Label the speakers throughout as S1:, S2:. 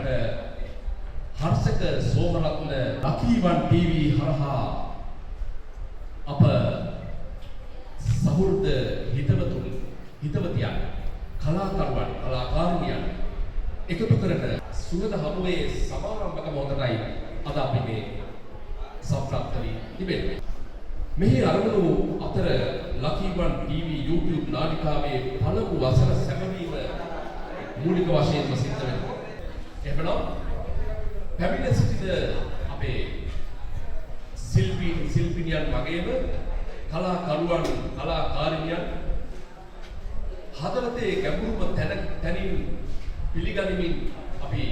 S1: ගැනීමට හර්ෂක සෝමරත්න ලකීවන් ටීවී හරහා අප සහෘද හිතවතුන් හිතවතියන් කලාකරුවන් කලාකාරිනියන් එකතු කරන සුගත හමුවේ සමාරම්භක මොහොතයි අද අපි මේ සම්ප්‍රාප්ත වී තිබෙන්නේ. මෙහි අරමුණු අතර ලකීවන් ටීවී YouTube නාලිකාවේ පළමු වසර සැපවීම මූලික වශයෙන්ම සිද්ධ වෙනවා. එහෙමනම් පැමිණ සිටින අපේ ශිල්පිනියන් වගේම කලාකරුවන් කලාකාරිනියන් හදවතේ ගැඹුරුම තැනින් පිළිගනිමින් අපි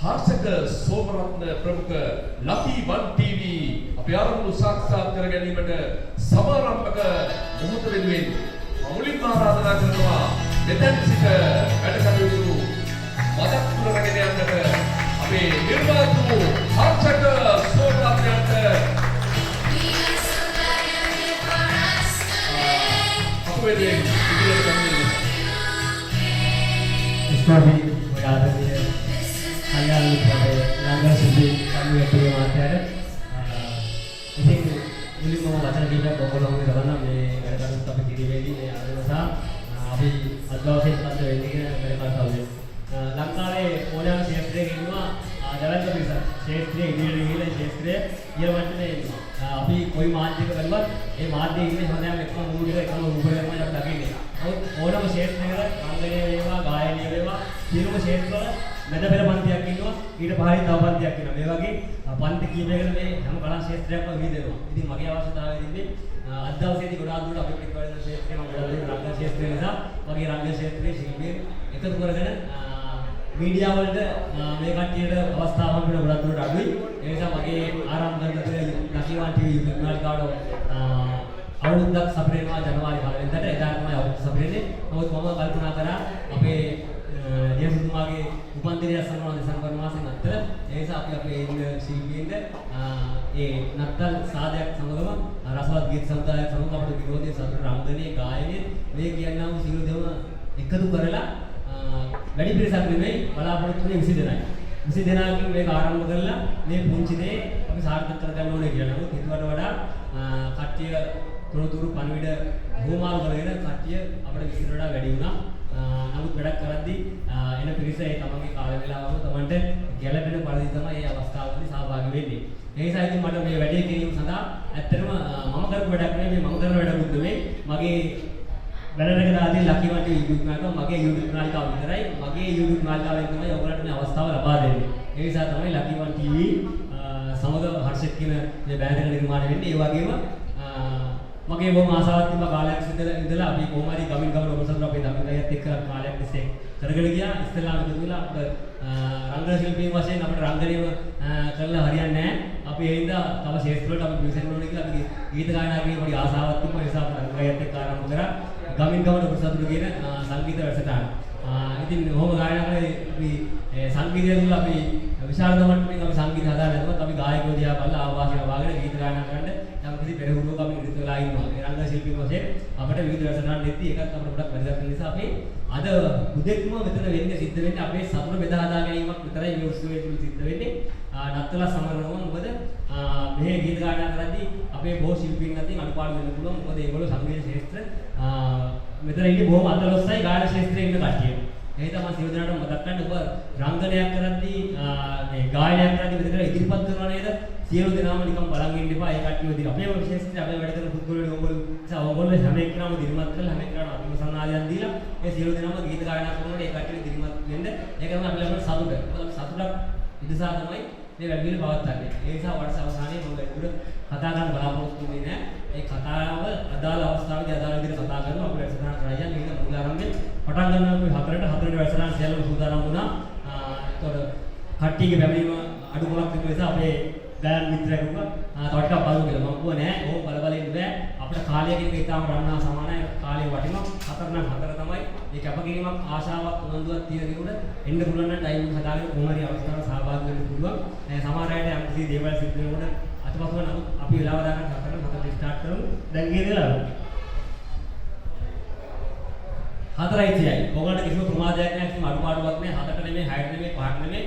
S1: හර්ෂක සෝමරත්න ප්‍රමුඛ ලකීවන් ටීවී අපේ ආරම්භ සාක්ෂාත් කර ගැනීමට සමාරම්භක මොහොත වෙනුවෙන් මුලින්ම ආරාධනා කරනවා මෙතෙන් සිට වැඩ කටයුතු මදක් තුර රැගෙන යන්නට අපේ නිර්මාතෘ හර්ෂක සෝමරත්නට අපේ ඉදිරියට
S2: ස්වාමී ඔයාලගේ අයල්පේ නාගසිරි කමිටුවේ මාතෘකාවට ඉතින් මුලින්ම වචන දීලා බොහොම කරනවා මේ වැඩ කටයුතු අපි කිරිවේදී මේ අදවසා අපි අදවසේ පස්ස වෙන්නේ කියන වැඩ කටයුතු. ලංකාවේ ඕනෑම ක්ෂේත්‍රයක ඉන්නවා දැවැන්ත පිරිසක්. ක්ෂේත්‍රයේ ඉදිරියට ගිහිල්ලා ක්ෂේත්‍රයේ ඊළඟට ඉන්නවා. අපි කොයි මාධ්‍යයක බලවත් ඒ මාධ්‍යයේ ඉන්නේ හැමදාම එකම මූලික එකම රූපරේම අපි දකින්නේ. ඕනම ක්ෂේත්‍රයක රංගනීය වේවා ගායනීය වේවා සියලුම ක්ෂේත්‍රවල මැද පෙර පන්තියක් ඉන්නවා ඊට පහළින් තව පන්තියක් ඉන්නවා. මේ වගේ පන්ති කීපයකට මේ හැම කලා ක්ෂේත්‍රයක්ම විහිදෙනවා. ඉතින් මගේ අවශ්‍යතාවය ඉන්නේ අද දවසේදී ගොඩාක් දුරට අපි පිටවල ක්ෂේත්‍රේ මම ගොඩාක් රංගන ක්ෂේත්‍රය නිසා මගේ රංගන ක්ෂේත්‍රයේ ශිල්පීන් එකතු කරගෙන මීඩියා වලට මේ කට්ටියට අවස්ථාවක් වෙන ගොඩක් දුරට අඩුයි. ඒ නිසා මගේ ආරම්භ කරන ලකීවන් ටීවී YouTube නාලිකාවට අවුරුද්දක් සපිරේනවා ජනවාරි 1 වෙනිදාට එදා තමයි අවුරුද්ද සපිරේන්නේ. නමුත් මම කල්පනා කරා අපේ දියසුතුමාගේ උපන්දිනය සමරන දෙසැම්බර් මාසෙන් අතර ඒ නිසා අපි අපේ ඉන්න ශිල්පීන්ට ඒ නත්තල් සාදයක් සමගම රසවත් ගීත සම්දායක් සමග අපේ විනෝදයේ සතුට රංගනයේ ගායනයේ මේ කියනවා සියලු දේවල් එකතු කරලා වැඩි පිරිසක් නෙමෙයි බලාපොරොත්තු වෙන්නේ 20 දෙනයි. 20 දෙනාකින් මේක ආරම්භ කරලා මේ පුංචි දේ අපි සාර්ථක කරගන්න ඕනේ කියලා. නමුත් ඊට වඩා කට්ටිය තොරතුරු පණිවිඩ භූමාල් කරගෙන කට්ටිය අපිට විතර වඩා වැඩි වුණා. නමුත් වැඩක් කරද්දී එන පිරිස ඒ තමන්ගේ කාල වේලාවම තමන්ට ගැළපෙන පරිදි තමයි මේ අවස්ථාවලදී සහභාගී වෙන්නේ. ඒ නිසා ඉතින් මට මේ වැඩේ කිරීම සඳහා ඇත්තටම මම කරපු වැඩක් නෙමෙයි මම කරන වැඩකුත් නෙමෙයි. මගේ වැඩරක දාදී ලකීවන් ටීවී YouTube නාලිකාව මගේ YouTube නාලිකාව විතරයි. මගේ YouTube නාලිකාවෙන් තමයි ඔයගොල්ලන්ට මේ අවස්ථාව ලබා දෙන්නේ. ඒ නිසා තමයි ලකීවන් ටීවී සමග හර්ෂිත් කියන මේ බෑන්ඩ් එක නිර්මාණය වෙන්නේ. ඒ වගේම මගේ බොහොම ආසාවක් තිබ්බා කාලයක් ඉඳලා අපි කොහොම හරි ගමින් ගමන ඔබසතුරු අපේ දමිකයත් එක්ක කාලයක් තිස්සේ කරගෙන ගියා. ඉස්සෙල්ලාම දුන්නා අපිට රංගන ශිල්පීන් වශයෙන් අපිට රංගනීයව කරලා හරියන්නේ නැහැ. අපි ඒ හින්දා තව ශේෂ්ත්‍ර වලට අපි විසඳන්න ඕනේ කියලා අපි ගීත ගායනා කියන පොඩි ආසාවක් තිබ්බා. ඒ නිසා අපි රංගනයත් එක්ක ආරම්භ කරා ගමින් ගමන ඔබසතුරු කියන සංගීත වැඩසටහන. ඉතින් කොහොම ගායනා කරේ අපි සංගීතය තුළ අපි විශාල දමට්ටමින් අපි සංගීත හදාලා නැත්නම් අපි ගායකයෝ දිහා බලලා ආවාසිය වවාගෙන ගීත ගායනා කරන්න යම් කිසි පෙරහුරුවක අපි නිරත වෙලා ඉන්නවා. ඒ රංගන ශිල්පී වශයෙන් අපිට විවිධ වැඩසටහන් දෙtti ඒකත් අපිට ගොඩක් වැදගත් නිසා අපි අද උදෙක්ම මෙතන වෙන්නේ සිද්ධ වෙන්නේ අපේ සතුට බෙදා හදා ගැනීමක් විතරයි මේ උත්සවයේ තුල සිද්ධ වෙන්නේ. නත්තල සමරනවා මොකද මේ ගීත ගායනා කරද්දී අපේ බොහෝ ශිල්පීන් අතරින් අනුපාඩු වෙන්න පුළුවන්. මොකද ඒගොල්ලෝ සංගීත ශාස්ත්‍ර මෙතන ඉන්නේ බොහොම අතලොස්සයි ගායන ශාස්ත්‍රයේ ඉන්න කට්ටිය. ඒ තමයි සියලු දෙනාටම මතක් ගන්න ඔබ රංගනයක් කරද්දී මේ ගායනයක් කරද්දී මෙතන ඉදිරිපත් කරනවා නේද? සියලු දෙනාම නිකන් බලන් ඉන්න එපා. ඒ කට්ටිය දින අපේ විශේෂයෙන් අපේ වැඩ කරන පුද්ගලයෝ ඕගොල්ලෝ හැම එකනම දිරිමත් කරලා හැම එකනම අතිම සන්නාදයන් දීලා මේ සියලු දෙනාම ගීත ගායනා කරනකොට ඒ කට්ටිය දිරිමත් වෙන්න ඒක තමයි අපි ලබන සතුට. සතුටක් ඉදසා තමයි මේ වැඩ පිළිවෙල පවත්වන්නේ. ඒ නිසා වර්ෂ අවසානයේ මම වැඩිපුර කතා කරන්න බලාපොරොත්තු වෙන්නේ නැහැ. ඒ කතාව අදාළ අවස්ථාවේදී අදාළ විදිහට කතා කරනවා. අපේ වැඩසටහන කරා යන්නේ ඊට මුල ආරම්භයේ පටන් ගන්නවා අපි හතරට වැඩසටහන සියල්ලම සූදානම් වුණා. ඒතකොට කට්ටියගේ පැමිණීම අඩුමක් තිබුණ නිසා අපේ ගායන මිත්‍රයෙක් වුණා තව ටිකක් බලමු කියලා. මම කිව්වා නෑ ඕක බල ඉන්න බෑ. අපිට කාලයකින් ඉතාලම රන්නා සමානයි. කාලේ වටිනවා. 4 නම් 4 තමයි. මේ කැපකිරීමක් ආශාවක් උනන්දුවක් තියෙන කෙනෙකුට එන්න පුළුවන් නම් ටයිම් හදාගෙන කොහොම හරි අවස්ථාවක සහභාගී වෙන්න පුළුවන්. සමහර අයට යම් කිසි දේවල් සිද්ධ වෙනකොට අතපසුව නමුත් අපි වෙලාව දාන්න 4 ස්ටාර්ට් කරමු. දැන් ගියේ වෙලාව. 4යි 30යි. ඔයගොල්ලන්ට කිසිම ප්‍රමාදයක් නැහැ, කිසිම අඩුපාඩුවක් නැහැ. 7ට නෙමෙයි, 6ට නෙමෙයි, 5ට නෙමෙයි.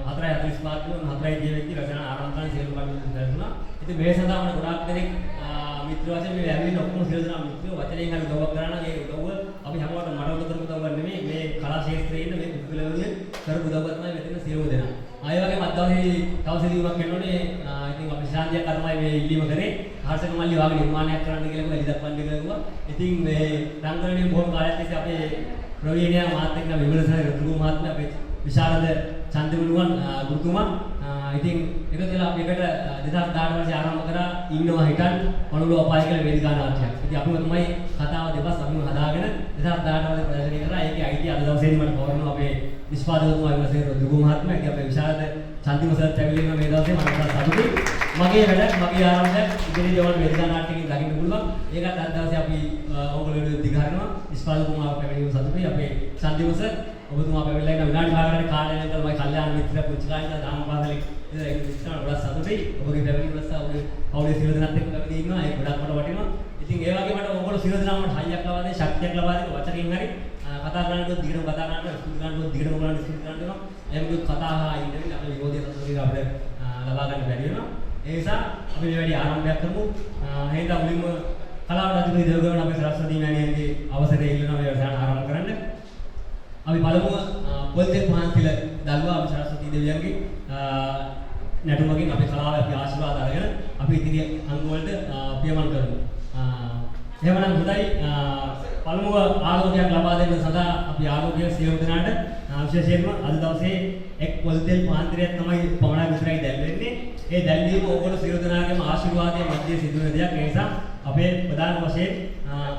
S2: 4යි 45 වුණ 4යි 10 වෙද්දි රචනා ආරම්භ කරන සියලු කටයුතු දැරුණා. ඉතින් මේ සඳහා මම ගොඩාක් දෙනෙක් මිත්‍ර වශයෙන් මේ ඇවිල්ලා ඔක්කොම සියලු දෙනා මිත්‍රයෝ වචනයෙන් හරි උදව්වක් කරා නම් ඒ උදව්ව අපි හැමෝටම මට උදව් කරපු උදව්වක් නෙමෙයි මේ කලා ශාස්ත්‍රයේ ඉන්න මේ පුද්ගලයන්ගේ කරපු උදව්ව තමයි මෙතන සියලු දෙනා. ආයෙ වගේ මත්දවසේ තව සිදුවීමක් වෙනෝනේ. ඉතින් අපි ශාන්තියක් කරමයි මේ ඉල්ලීම කරේ. හර්ෂක මල්ලි වාගේ නිර්මාණයක් කරන්න කියලා එලි දක්වන්න කියලා. ඉතින් මේ රංගනයේ බොහොම කාලයක් තිස්සේ අපේ ප්‍රවීණයා මාත් එක්ක විමලසන රුතු මහත්මයා අපේ විශාරද චන්දමුණුවන් ගුරුතුමා ඉතින් එකතු වෙලා අපි එකට 2018 වර්ෂයේ ආරම්භ කරා ඉන්නවා හිටන් පණුල අපාය කියලා වේදිකා නාට්‍යයක්. ඉතින් අපිම තමයි කතාව දෙපස් අපිම හදාගෙන 2018 වර්ෂයේ ප්‍රදර්ශනය කරා. ඒකේ අයිතිය අද දවසේදී මට පවරනවා අපේ නිෂ්පාදකතුමා විමසන රුතු මහත්මයා. ඉතින් අපේ විශාරද චන්දිම සර් ඇවිල්ලා මේ දවසේ මට සතුටුයි. මගේ වැඩ මගේ ආරම්භයක් ඉදිරියට යවන වේදිකා නාට්‍යකින් දකින්න පුළුවන්. ඒකත් අද දවසේ අපි ඕගොල්ලෝ දිගහරිනවා. නිෂ්පාදකතුමා පැමිණීම සතුටුයි. අපේ චන්දිම සර් ඔබතුමා පැවිදිලා ඉන්න විනාඩි භාගයකට කාලය නැතර මම කල්යාණ මිත්‍ර පුංචි කාලේ දාන පාසලේ ඉඳලා ඒක විශ්වාස ගොඩක් සතුටුයි. ඔබගේ පැවිදි රස්සා ඔබේ පවුලේ සියලු දෙනාත් එක්ක පැවිදි ඉන්නවා. ඒක ගොඩක් මට වටිනවා. ඉතින් ඒ වගේ මට ඕගොල්ලෝ සියලු දෙනාම හයියක් ලබා දෙන්න, ශක්තියක් ලබා දෙන්න වචනින් හරි කතා කරනකොට දිගටම කතා කරනවා, ස්තුති කරනකොට දිගටම ඔයගොල්ලන්ට ස්තුති කරනවා. එම්ගේ කතා හා ඉන්නෙන්නේ අපේ විනෝදයේ සතුටින් අපිට ලබා ගන්න බැරි වෙනවා. ඒ නිසා අපි මේ වැඩි ආරම්භයක් කරමු. එහෙනම් මුලින්ම කලාවට අධිපති දේවගමන අපේ සරස්වතී මෑණියන්ගේ අවසරය ඉල්ලනවා මේ වැඩසටහන ආරම්භ කරන්න. අපි බලමු පොල්තෙල් පහන්තිල දල්වා අපි සරස්වතී දෙවියන්ගේ නැටුමකින් අපේ කලාව අපි ආශිර්වාද අරගෙන අපි ඉදිරි අංග වලට පියමන් කරමු. එහෙමනම් හොඳයි පළමුව ආලෝකයක් ලබා දෙන්න සඳහා අපි ආලෝකය සියලු දෙනාට විශේෂයෙන්ම අද දවසේ එක් පොල්තෙල් පහන්තිලයක් තමයි පමණක් විතරයි දැල්වෙන්නේ. ඒ දැල්වීම ඕගොල්ලෝ සියලු දෙනාගේම ආශිර්වාදයේ මැදේ සිදු වෙන දෙයක්. ඒ නිසා අපේ ප්‍රධාන වශයෙන්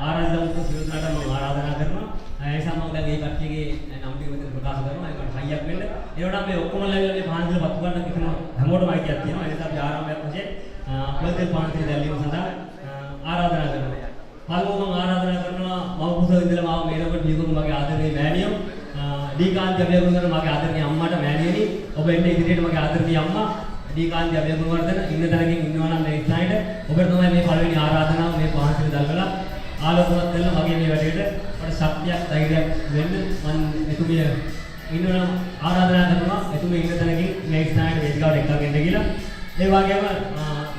S2: ආරාධනා කරන සියලු දෙනාට මම ආරාධනා කරනවා. ඒ නිසා මම දැන් මේ කට්ටියගේ නම් ටික මෙතන ප්‍රකාශ කරනවා. ඒකට හයියක් වෙන්න. ඒ වුණාම මේ ඔක්කොම ලැබිලා මේ පහන්තිල පත්තු ගන්න කිසිම හැමෝටම අයිතියක් තියෙනවා. ඒ නිසා අපි ආරම්භයක් වශයෙන් පොල්තෙල් පහන්තිල දැල්වීම සඳහා ආරාධනා කරනවා. පළමුව මම ආරාධනා කරනවා මම කුසල ඉඳලා මාව මේනකොට දීගොම මගේ ආදරණීය මෑණියෝ දීකාන්ති අභයගුණවර්ධන මගේ ආදරණීය අම්මාට මෑණියනි ඔබ එන්න ඉදිරියට මගේ ආදරණීය අම්මා දීකාන්ති අභයගුණවර්ධන ඉන්න තැනකින් ඉන්නවා නම් මේ ඉස්සරහට ඔබට තමයි මේ පළවෙනි ආරාධනාව මේ පහන්තිල දල්වලා ආලෝකවත් කරලා මගේ මේ වැඩේට මට ශක්තියක් ධෛර්යයක් වෙන්න මම එතුමිය ඉන්නනම් ආරාධනා කරනවා එතුමිය ඉන්න තැනකින් මේ ඉස්සරහට වේදිකාවට එක්කගෙන කියලා ඒ වගේම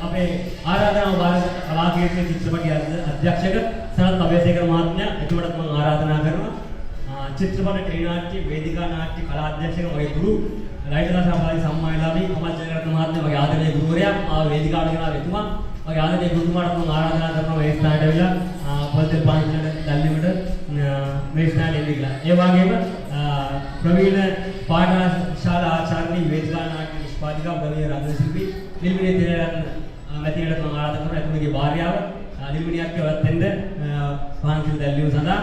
S2: අපේ ආරාධනාව වාර කලාකීර්ති චිත්‍රපටි අධ්‍යක්ෂක සනත් අබේසේකර මහත්මයා එතුමටත් මම ආරාධනා කරනවා චිත්‍රපට ටෙලිනාට්‍ය වේදිකා නාට්‍ය කලා අධ්‍යක්ෂක මගේ ගුරු ලයිට්ලාසාපාලි සම්මානලාභී අමජ්ජනරත්න මහත්මයා මගේ ආදරණීය ගුරුවරයා ආව වේදිකාවට ගෙනාව එතුමා මගේ ආදරණීය ගුරුතුමාට මම ආරාධනා කරනවා මේ ස්ථානයට ඇවිල්ලා පොල්තෙල් පහන්තිලට දැල්වීමට මේ ස්ථානයේ ඉන්න කියලා. ඒ වගේම ප්‍රවීණ පාඨශාලා ආචාර්ය වේදිකා නාට්‍ය නිෂ්පාදිකා ප්‍රවීණ රංගන ශිල්පී නිල්මිණිය තිරරත්න මැතිණියට මම ආරාධනා කරනවා එතුමියගේ භාර්යාව නිල්මිණියක් එවත් වෙන්න පහන්තිල දැල්වීම සඳහා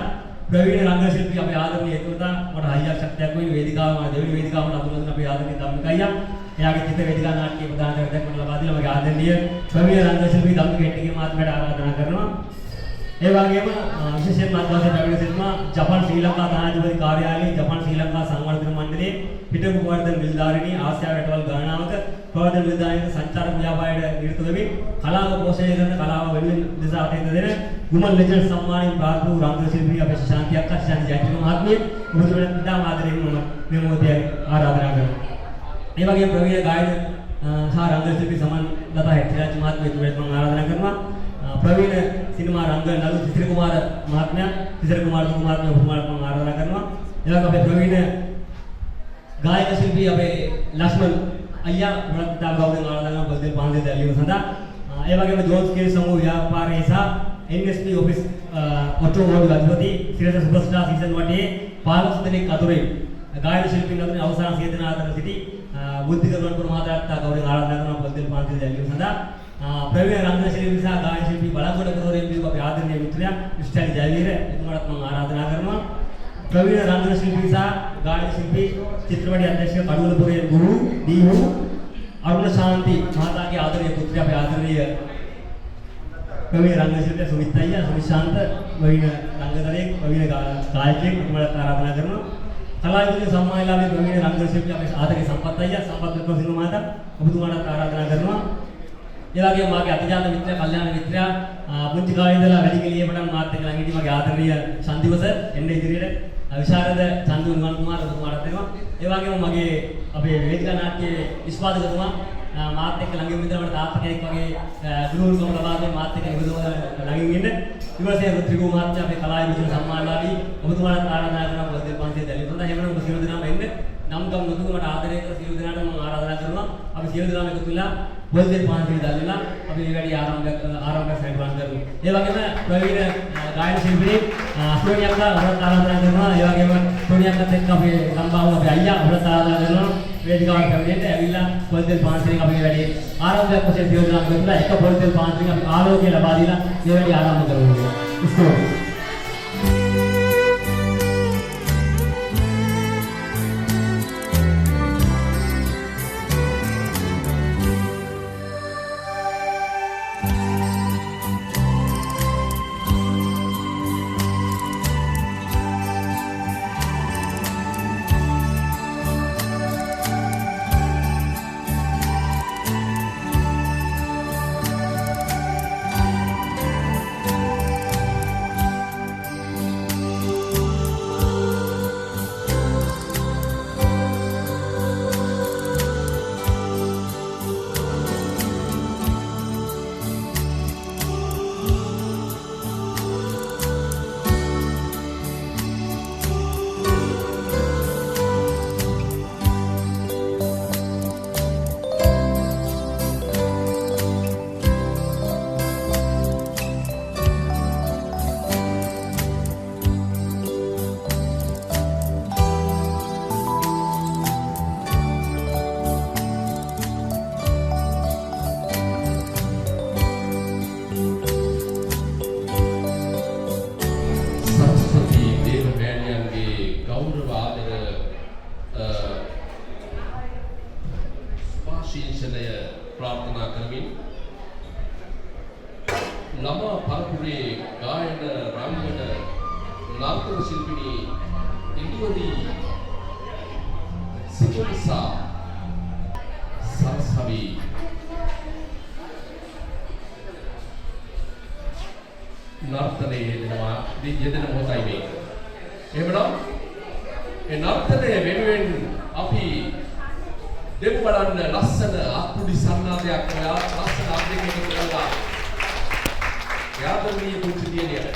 S2: ප්‍රවීණ රංගන ශිල්පී අපේ ආදරණීය එතුමා මට හයියක් ශක්තියක් වෙයි වේදිකාව මම දෙවෙනි වේදිකාවට අතුලන අපේ ආදරණීය ධම්මික අයියා එයාගේ චිත්‍ර වේදිකා නාට්‍ය ප්‍රදාන කරද්දී මම ලබා දීලා මගේ ආදරණීය ප්‍රවීණ රංගන ශිල්පී ධම්මික හෙට්ටිගේ මහත්මයාට ආරාධනා කරනවා. ඒ වගේම විශේෂයෙන්ම අදවසේ පැමිණ සිටින ජපාන් ශ්‍රී ලංකා තානාධිපති කාර්යාලයේ ජපාන් ශ්‍රී ලංකා සංවර්ධන මණ්ඩලයේ පිටු වර්ධන නිලධාරිණී ආසියාව රටවල් ගණනාවක ප්‍රවර්ධන නිලධාරීන් සංචාරක ව්‍යාපාරයට නිරත වෙමින් කලාව පෝෂණය කරන කලාව වෙනුවෙන් දෙස අතෙන් දෙන ගුමන් ලෙජන්ඩ් සම්මානයෙන් ප්‍රාප්ත වූ රංගන ශිල්පී අපේ ශාන්ති අක්කා ශාන්ති ජයතිලක මහත්මිය මුදුනේ ඉතාම ආදරයෙන් මම මේ මොහොතේ ආරාධනා කරනවා. ඒ වගේම ප්‍රවීණ ගායන සහ රංගන ශිල්පී සමන් ලතා හෙට්ටිරාජ් මහත්මියට මම ආරාධනා කරනවා. ප්‍රවීණ සිනමා රංගන නළු තිසර කුමාර මහත්මයා තිසර කුමාර මහත්මයා ඔබතුමාට මම ආරාධනා කරනවා. ඒ වගේම අපේ ප්‍රවීණ ගායක ශිල්පී අපේ ලක්ෂ්මන් අයියා වුණත් ඉතාම ගෞරවයෙන් ආරාධනා කරනවා පොල්තෙල් පහන්තිල දැල්වීම සඳහා. ඒ වගේම ජෝන්ස් කේ සමූහ ව්‍යාපාරයේ සහ NSP ඔෆිස් ඔටෝමොබයිල් අධිපති සිරස සුපර්ස්ටාර් සීසන් 1 15 දෙනෙක් අතුරේ ගායන ශිල්පීන් අතරින් අවසාන සියදෙනා අතර සිටි බුද්ධික රණපුර මහතාට ගෞරවයෙන් ආරාධනා කරනවා පොල්තෙල් පහන්තිල දැල්වීම සඳහා. ප්‍රවීණ රංගන ශිල්පී සහ ගායන ශිල්පී බලංගොඩ ගෞරවයෙන් දීපු අපේ ආදරණීය මිත්‍රයා ඉස්ටාලි ජයවීර එතුමාට මම ආරාධනා කරනවා. ප්‍රවීණ රංගන ශිල්පී සහ ගායන ශිල්පී චිත්‍රපටි අධ්‍යක්ෂක කඩුවලපුරේ ගුරු දීහු අරුණ ශාන්ති මහතාගේ ආදරණීය පුත්‍රයා අපේ ආදරණීය ප්‍රවීණ රංගන ශිල්පී සුමිත් අයියා සුනිශාන්ත ප්‍රවීණ රංගනයේ ප්‍රවීණ ගායකයෙක් එතුමාට ආරාධනා කරනවා. කලාවිදුලි සම්මානලාභී ප්‍රවීණ රංගන ශිල්පී අපේ ආදරණීය සම්පත් අයියා සම්පත් වික්‍රමසිංහ මහතා ඔබතුමාට ආරාධනා කරනවා. ඒ වගේම මාගේ අතිජාත මිත්‍රයා, කල්යාණ මිත්‍රයා පුංචි කාලේ ඉඳලා වැඩි කෙලියේ පටන් මාත් එක්ක ළඟ හිටි මගේ ආදරණීය සන්දිව සර් එන්නේ ඉදිරියට විශාරද චන්දු නිවන් කුමාර තුමාට දෙනවා. ඒ වගේම මගේ අපේ වේදිකා නාට්‍යයේ නිෂ්පාදකතුමා මාත් එක්ක ළඟින් ඉඳලා මට තාත්තා කෙනෙක් වගේ ගුරුවරුකම ලබා දෙන මාත් එක්ක නිබඳව ළඟින් ඉන්න. ඊපස්සේ රුත්‍රිකෝ මහත්මයා අපේ කලාවේ විශේෂ සම්මානලාභී ඔබතුමාට ආරාධනා කරනවා පොදේ පන්තියේ දැලි. හොඳයි එහෙනම් ඔබ සියලු දෙනාම එන්න. නම් ගම් නොතුව මට ආදරය කර සියලු දෙනාට මම ආරාධනා කරනවා. අපි සියලු දෙනාම එකතු වෙලා පොදේ පන්තියේ දැල්ලා අපි මේ වැඩි ආරම්භයක් සැකරන් කරමු. ඒ වගේම ප්‍රවීණ ගායන ශිල්පී සෝනියක්ලා ඔබට ආරාධනා කරනවා. ඒ වගේම සෝනියක්ලත් එක්ක අපේ ගම්බාව අපේ අයියා ඔබට ආරාධනා කරනවා. වේදිකාවට පැමිණෙන්න ඇවිල්ලා පොල්තෙල් පාන්සලෙන් අපි වැඩි ආරම්භයක් වශයෙන් සියලුනාම කරලා එක පොල්තෙල් පාන්සලෙන් අපි ආලෝකය ලබා දීලා මේ වැඩි ආරම්භ කරමු. ස්තෝත්‍රයි.
S1: ප්‍රාර්ථනා කරමින් ළමා පරපුරේ ගායන රංගන නාට්‍ය ශිල්පිනී ඉන්දුවදී සිතුල්සා සරසවි නර්තනයේ යෙදෙන මොහොතයි මේ. එහෙමනම් ඒ නර්තනය වෙනුවෙන් අපි දෙමු බලන්න ලස්සන අත්පුඩි සන්නාදයක් ඔයා ලස්සන අත්දැකීමක් කරලා යාදමීය පුංචි දියණිය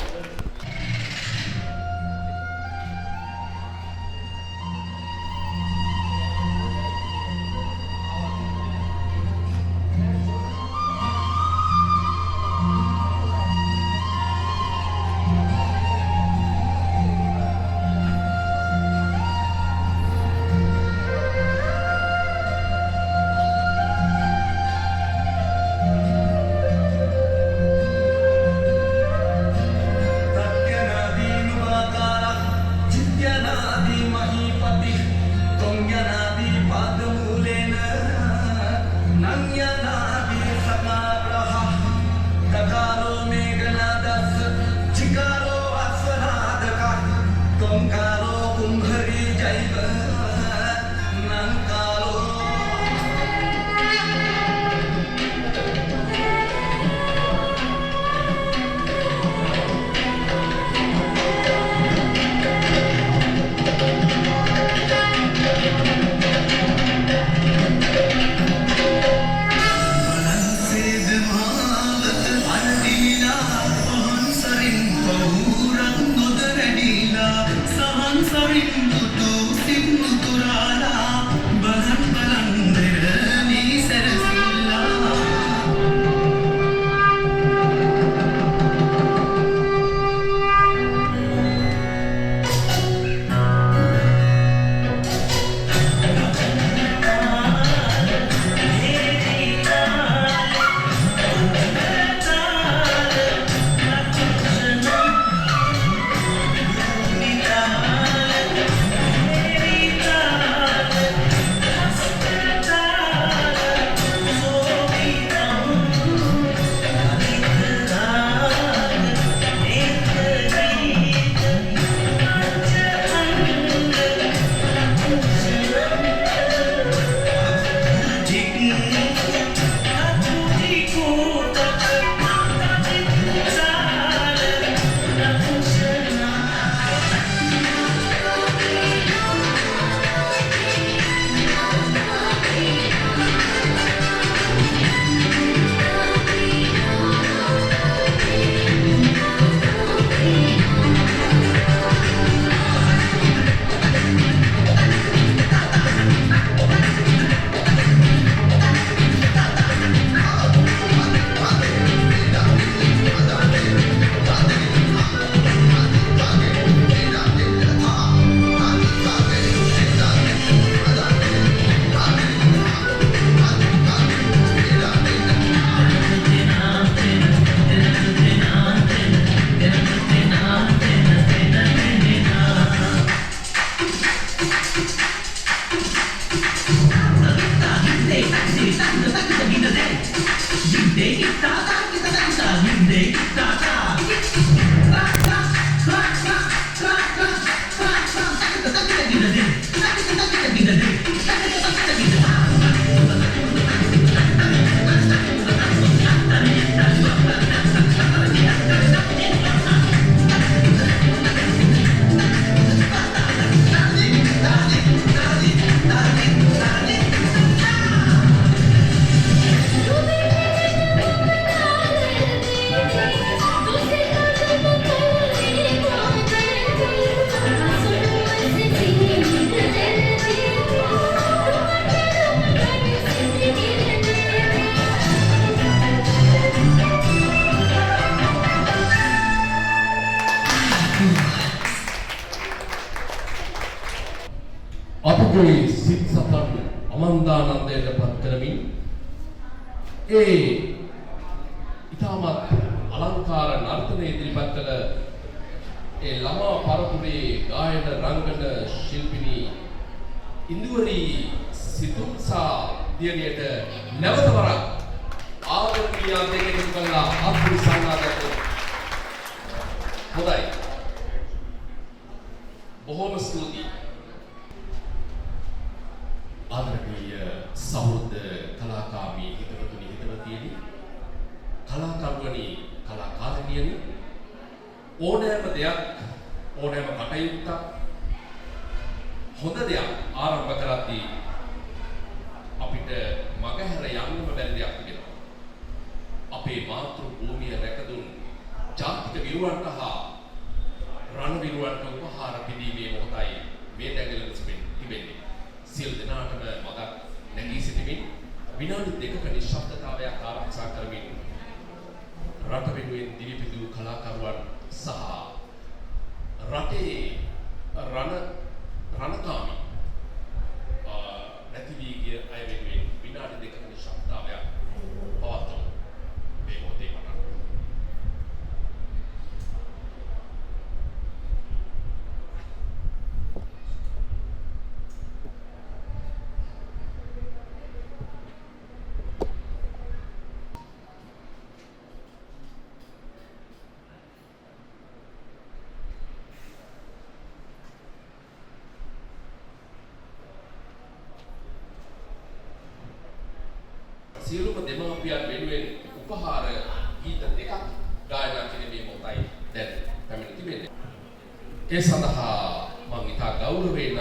S1: අතුගේ සිත් සතන් අමන්දානන්දයට පත් කරමින් ඒ ඉතාමත් අලංකාර නර්තනය ඉදිරිපත් කළ ඒ ළමා පරපුරේ ගායන රංගන ශිල්පිනී ඉන්දුවරි සිතුම්සා දියණියට නැවත වරක් ආදරණීය දෙකකින් කළා අත්පුරි සන්නාදයට හොඳයි බොහොම ස්තුතියි ආදරණීය සහෘද කලාකාමී හිතවතුනි හිතවතියනි කලාකරුවනි කලාකාරිනියනි ඕනෑම දෙයක් ඕනෑම කටයුත්තක් හොඳ දෙයක් ආරම්භ කරද්දී අපිට මගහැර යන්නම බැරි දෙයක් තිබෙනවා. අපේ මාතෘ භූමිය රැකදුන් ජාතික විරුවන්ට හා රණ විරුවන්ට උපහාර පිදීමේ මොහොතයි මේ දැඟලන තිබෙන්නේ. සියලු දෙනාටම මගක් නැගී සිටමින් විනාඩි 2ක නිශ්ශබ්දතාවයක් ආරක්ෂා කරමින් රට වෙනුවෙන් දිවිපිදූ කලාකරුවන් සහ රටේ රණකාමී නැති වී ගිය අය වෙනුවෙන් විනාඩි 2ක නිශ්ශබ්දතාවයක් පවත්වමු. මේ මොහොතේ පටන් සියලුම දෙමාපියන් වෙනුවෙන් උපහාර ගීත දෙකක් ගායනා කිරීමේ මොහොතයි දැන් පැමිණ තිබෙන්නේ. ඒ සඳහා මම ඉතා ගෞරවයෙන්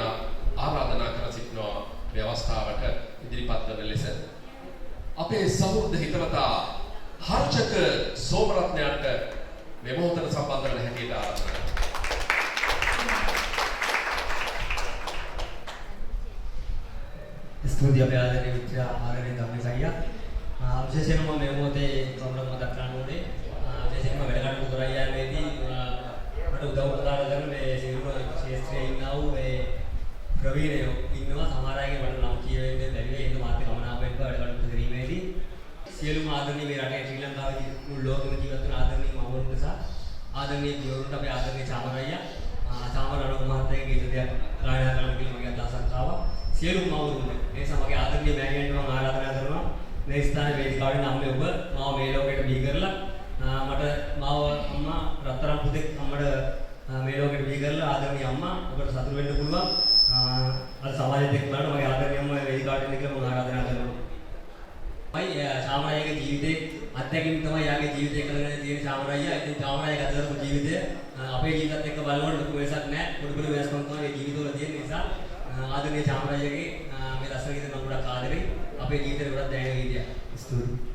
S1: ආරාධනා කර සිටිනවා මේ අවස්ථාවට ඉදිරිපත් කරන ලෙස අපේ සහෘද හිතවතා හර්ෂක සෝමරත්නයන්ට මේ මොහොතට සම්බන්ධ වන හැටියට ආරාධනා කරනවා.
S2: ස්තුතියි අපේ ආදරණීය මිත්‍ර ආරණ්‍ය ධම්මසයියා විශේෂයෙන්ම මේ මොහොතේ ප්‍රොබ්ලම් එකක් ගන්න ඕනේ විශේෂයෙන්ම වැඩ කටයුතු කරලා යෑමේදී මට උදව් උපකාර කරන මේ සිවිල් ක්ෂේත්‍රයේ ඉන්නා වූ මේ ප්‍රවීණයෝ ඉන්නවා සමහර අයගේ මට නම් කියවෙන්නේ බැරි වෙයි ඒක මාත් කමනාපෙන් වැඩ කටයුතු කිරීමේදී සියලුම ආදරණීය මේ රටේ ශ්‍රී ලංකාවේ මුළු ලෝකෙම ජීවත් වන ආදරණීය මවුරුන්ට සහ ආදරණීය ගුරුවරුන්ට අපේ ආදරණීය චාමරయ్యා චාමරණ මහත්තයාගේ ගීත දෙයක් ගායනා කරන්න කියලා මගේ අදහසක් ආවා සියලුම මවුරුන්ට ඒ සමගිය ආදරණීය මෑණියන්ට මම ආරාධනා කරනවා මේ ස්ථානයේ වේදිකාවෙන් නම් ඔබ මාව මේ ලෝකෙට බිහි කරලා මට මාව අම්මා රත්තරන් පුතෙක් අම්මට මේ ලෝකෙට බිහි කරලා ආදරණීය අම්මා ඔබට සතුටු වෙන්න පුළුවන් අද සමාජයේත් එක්ක බලන්න මගේ ආදරණීය අම්මා වේදිකාවට එන්න කියලා මම ආරාධනා කරනවා. මයි චාමරయ్యගේ ජීවිතේ අත්දැකීම් තමයි යාගේ ජීවිතේ කරගෙන තියෙන චාමරయ్యා. ඉතින් චාමරయ్య ගත කරපු ජීවිතය අපේ ජීවිතත් එක්ක බලනකොට ලොකු වෙනසක් නැහැ. පොඩි පොඩි වෙනස්කම් තමයි මේ ජීවිතවල තියෙන නිසා ආදරණීය චාමරయ్యගේ මේ ලස්සන ගීත මම ගොඩක් ආදරෙයි. අපේ ජීවිතේ ගොඩක් දැනෙන ගීතයක්. ස්තුතියි.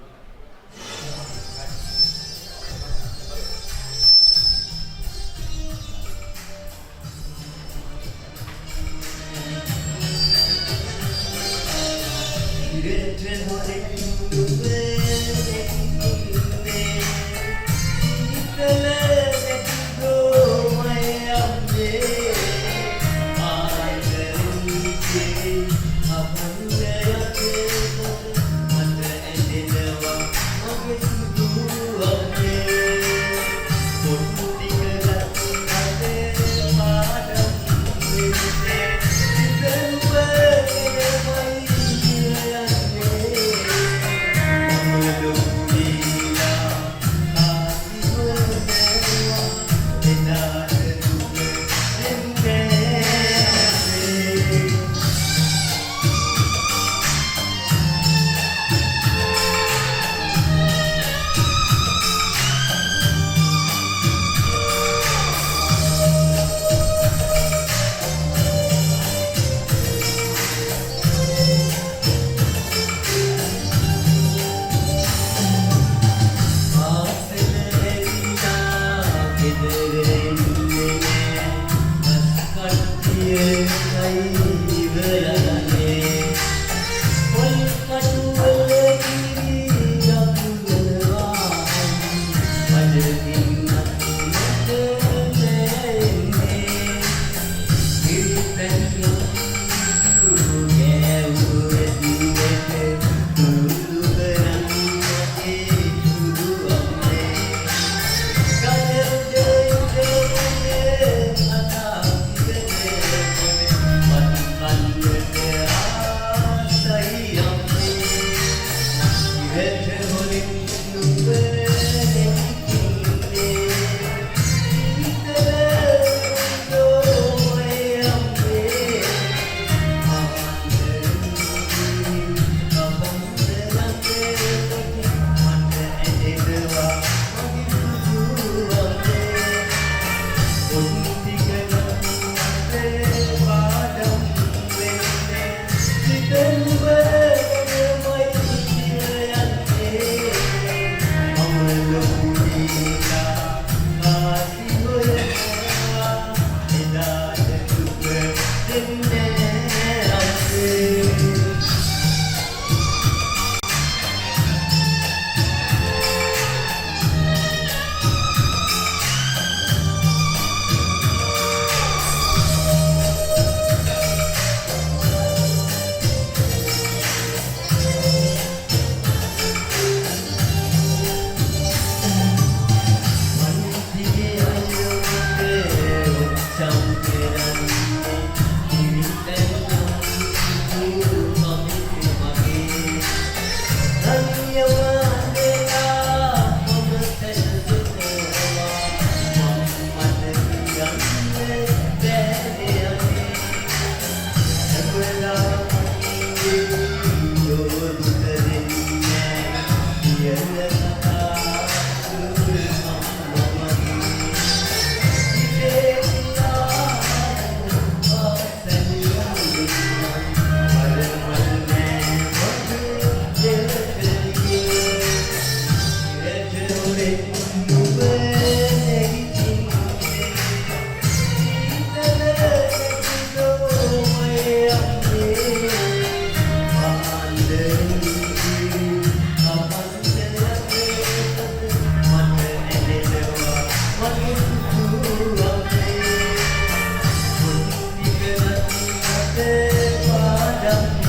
S3: Padam